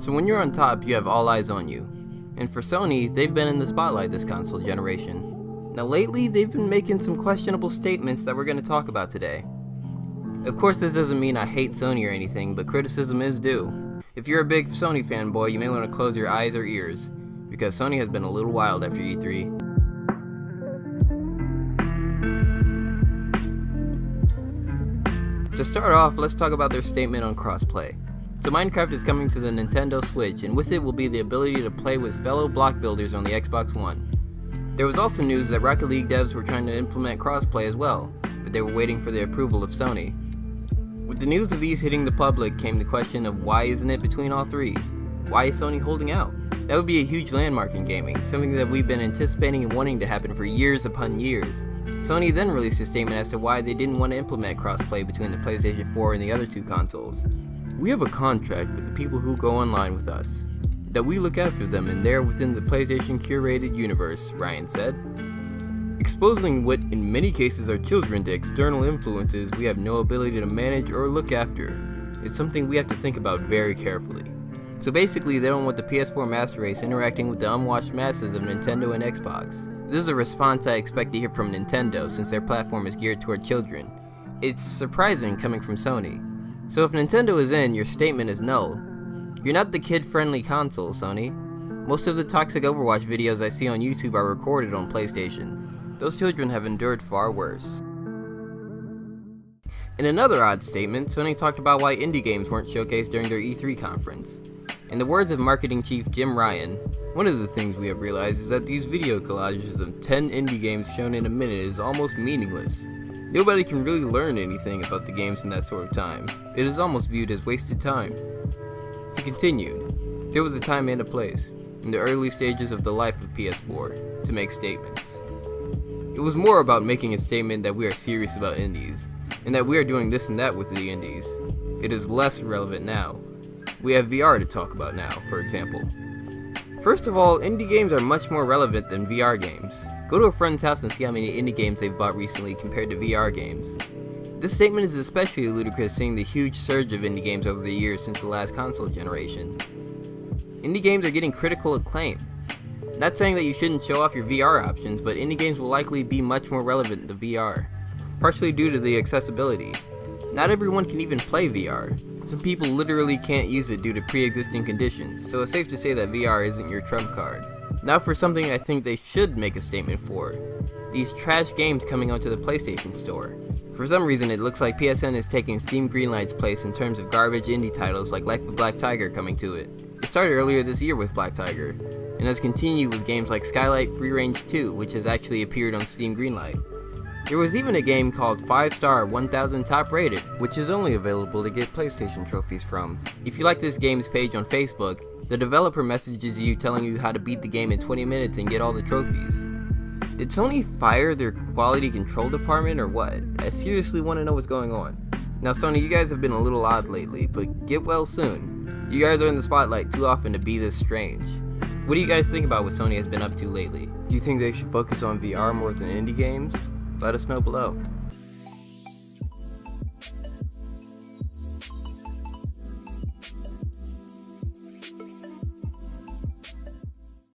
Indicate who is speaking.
Speaker 1: So when you're on top, you have all eyes on you. And for Sony, they've been in the spotlight this console generation. Now lately, they've been making some questionable statements that we're going to talk about today. Of course, this doesn't mean I hate Sony or anything, but criticism is due. If you're a big Sony fanboy, you may want to close your eyes or ears, because Sony has been a little wild after E3. To start off, let's talk about their statement on crossplay. So Minecraft is coming to the Nintendo Switch, and with it will be the ability to play with fellow block builders on the Xbox One. There was also news that Rocket League devs were trying to implement crossplay as well, but they were waiting for the approval of Sony. With the news of these hitting the public came the question of why isn't it between all three? Why is Sony holding out? That would be a huge landmark in gaming, something that we've been anticipating and wanting to happen for years upon years. Sony then released a statement as to why they didn't want to implement crossplay between the PlayStation 4 and the other two consoles. "We have a contract with the people who go online with us, that we look after them and they're within the PlayStation curated universe," Ryan said. "Exposing what in many cases are children to external influences we have no ability to manage or look after is something we have to think about very carefully." So basically, they don't want the PS4 Master Race interacting with the unwashed masses of Nintendo and Xbox. This is a response I expect to hear from Nintendo since their platform is geared toward children. It's surprising coming from Sony. So if Nintendo is in, your statement is null. You're not the kid-friendly console, Sony. Most of the toxic Overwatch videos I see on YouTube are recorded on PlayStation. Those children have endured far worse. In another odd statement, Sony talked about why indie games weren't showcased during their E3 conference. In the words of marketing chief Jim Ryan, "One of the things we have realized is that these video collages of 10 indie games shown in a minute is almost meaningless. Nobody can really learn anything about the games in that sort of time. It is almost viewed as wasted time." He continued, "There was a time and a place, in the early stages of the life of PS4, to make statements. It was more about making a statement that we are serious about indies, and that we are doing this and that with the indies. It is less relevant now. We have VR to talk about now, for example." First of all, indie games are much more relevant than VR games. Go to a friend's house and see how many indie games they've bought recently compared to VR games. This statement is especially ludicrous seeing the huge surge of indie games over the years since the last console generation. Indie games are getting critical acclaim. Not saying that you shouldn't show off your VR options, but indie games will likely be much more relevant than VR, partially due to the accessibility. Not everyone can even play VR. Some people literally can't use it due to pre-existing conditions, so it's safe to say that VR isn't your trump card. Now for something I think they should make a statement for. These trash games coming onto the PlayStation Store. For some reason it looks like PSN is taking Steam Greenlight's place in terms of garbage indie titles like Life of Black Tiger coming to it. It started earlier this year with Black Tiger, and has continued with games like Skylight Free Range 2, which has actually appeared on Steam Greenlight. There was even a game called 5-Star 1000 Top Rated, which is only available to get PlayStation trophies from. If you like this game's page on Facebook, the developer messages you telling you how to beat the game in 20 minutes and get all the trophies. Did Sony fire their quality control department or what? I seriously want to know what's going on. Now Sony, you guys have been a little odd lately, but get well soon. You guys are in the spotlight too often to be this strange. What do you guys think about what Sony has been up to lately? Do you think they should focus on VR more than indie games? Let us know below.